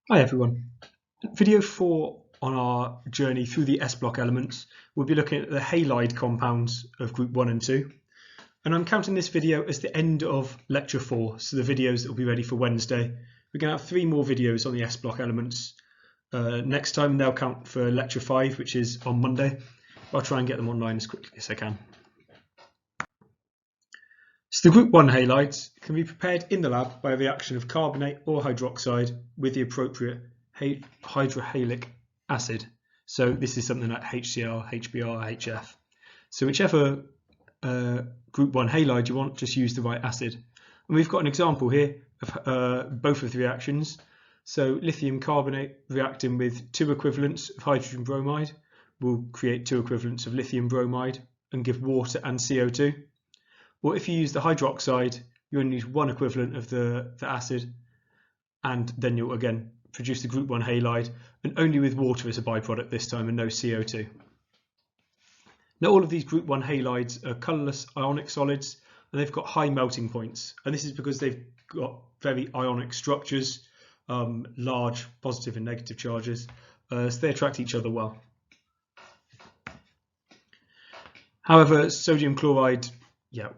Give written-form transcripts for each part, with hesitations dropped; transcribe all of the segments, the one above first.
Hi everyone. Video 4 on our journey through the S-block elements, we'll be looking at the halide compounds of group 1 and 2. And I'm counting this video as the end of lecture 4, so the videos that will be ready for Wednesday. We're going to have 3 more videos on the S-block elements next time. They'll count for lecture 5, which is on Monday. I'll try and get them online as quickly as I can. So the group 1 halides can be prepared in the lab by a reaction of carbonate or hydroxide with the appropriate hydrohalic acid. So this is something like HCl, HBr, HF. So whichever group 1 halide you want, just use the right acid. And we've got an example here of both of the reactions. So lithium carbonate reacting with 2 equivalents of hydrogen bromide will create 2 equivalents of lithium bromide and give water and CO2. Or if you use the hydroxide, you only need 1 equivalent of the acid, and then you'll again produce the group 1 halide, and only with water as a byproduct this time and no CO2. Now all of these group 1 halides are colourless ionic solids, and they've got high melting points, and this is because they've got very ionic structures, large positive and negative charges, so they attract each other well. However, sodium chloride,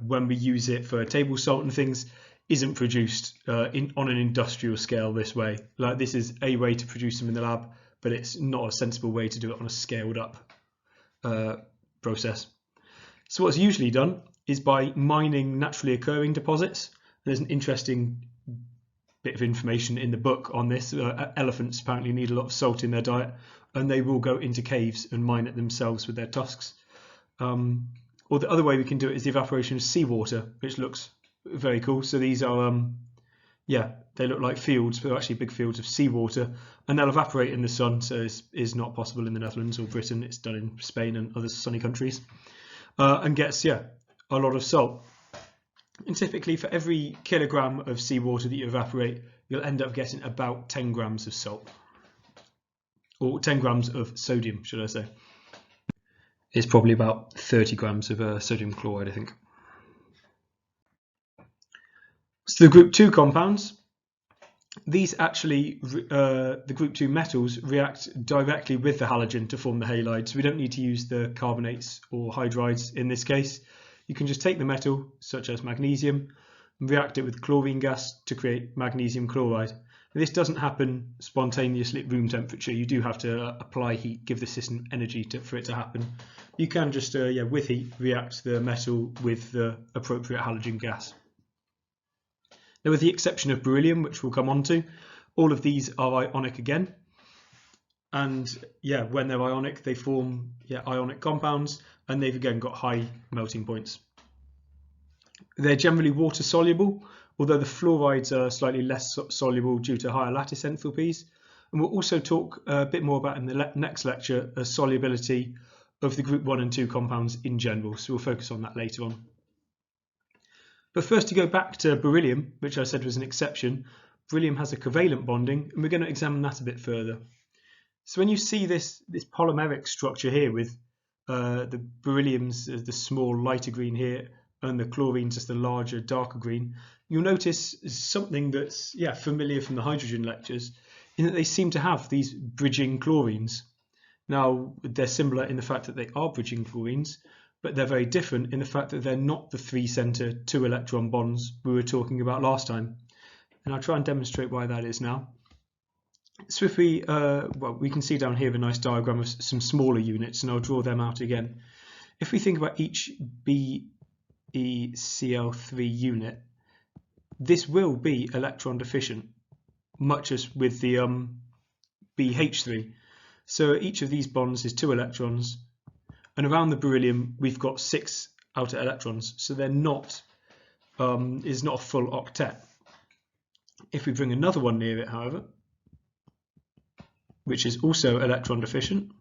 when we use it for table salt and things, isn't produced on an industrial scale this way. Like, this is a way to produce them in the lab, but it's not a sensible way to do it on a scaled up process. So what's usually done is by mining naturally occurring deposits. There's an interesting bit of information in the book on this. Elephants apparently need a lot of salt in their diet, and they will go into caves and mine it themselves with their tusks. Or the other way we can do it is the evaporation of seawater, which looks very cool. So these are, they look like fields, but they're actually big fields of seawater, and they'll evaporate in the sun. So it is not possible in the Netherlands or Britain. It's done in Spain and other sunny countries, and gets a lot of salt. And typically, for every kilogram of seawater that you evaporate, you'll end up getting about 10 grams of salt, or 10 grams of sodium, should I say. It's probably about 30 grams of sodium chloride, I think. So the group 2 compounds, these actually, the group 2 metals react directly with the halogen to form the halide. So we don't need to use the carbonates or hydrides in this case. You can just take the metal, such as magnesium, and react it with chlorine gas to create magnesium chloride. This doesn't happen spontaneously at room temperature. You do have to apply heat, give the system energy for it to happen. You can just, with heat, react the metal with the appropriate halogen gas. Now, with the exception of beryllium, which we'll come on to, all of these are ionic again. And when they're ionic, they form ionic compounds, and they've again got high melting points. They're generally water soluble, although the fluorides are slightly less soluble due to higher lattice enthalpies. And we'll also talk a bit more about in the next lecture the solubility of the group 1 and 2 compounds in general, so we'll focus on that later on. But first, to go back to beryllium, which I said was an exception, beryllium has a covalent bonding, and we're going to examine that a bit further. So when you see this polymeric structure here with the beryllium's the small lighter green here, and the chlorine's just the larger darker green, you'll notice something that's familiar from the hydrogen lectures, in that they seem to have these bridging chlorines. Now, they're similar in the fact that they are bridging chlorines, but they're very different in the fact that they're not the 3-center 2-electron bonds we were talking about last time. And I'll try and demonstrate why that is now. So if we can see down here a nice diagram of some smaller units, and I'll draw them out again. If we think about each BeCl3 unit, this will be electron deficient, much as with the BH3. So each of these bonds is 2 electrons, and around the beryllium we've got 6 outer electrons, so they're not is not a full octet. If we bring another one near it, however, which is also electron deficient,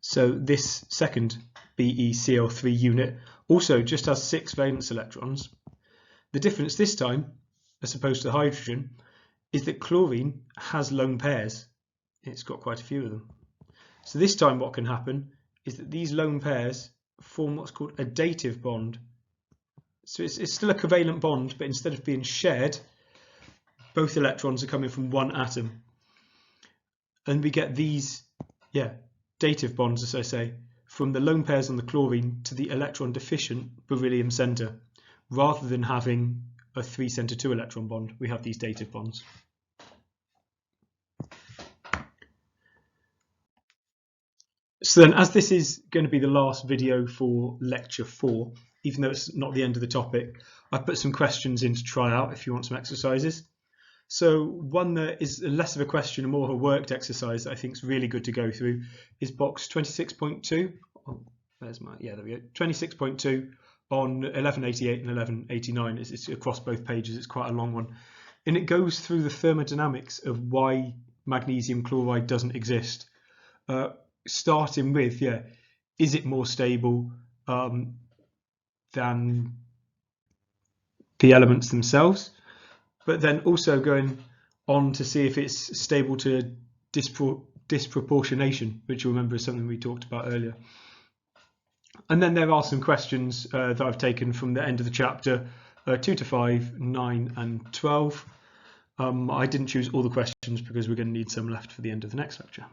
so this second BeCl3 unit also just has 6 valence electrons. The difference this time, as opposed to hydrogen, is that chlorine has lone pairs. It's got quite a few of them. So this time what can happen is that these lone pairs form what's called a dative bond. So it's still a covalent bond, but instead of being shared, both electrons are coming from one atom. And we get these, dative bonds, as I say, from the lone pairs on the chlorine to the electron deficient beryllium center. Rather than having a 3 center 2 electron bond, we have these dative bonds. So then, as this is going to be the last video for lecture 4, even though it's not the end of the topic, I've put some questions in to try out if you want some exercises. So one that is less of a question and more of a worked exercise that I think is really good to go through is box 26.2. Oh, there's my, there we go. 26.2 on 1188 and 1189. It's across both pages. It's quite a long one. And it goes through the thermodynamics of why magnesium chloride doesn't exist. Starting with, is it more stable than the elements themselves? But then also going on to see if it's stable to disproportionation, which you'll remember is something we talked about earlier. And then there are some questions that I've taken from the end of the chapter, 2 to 5, 9 and 12. I didn't choose all the questions because we're going to need some left for the end of the next lecture.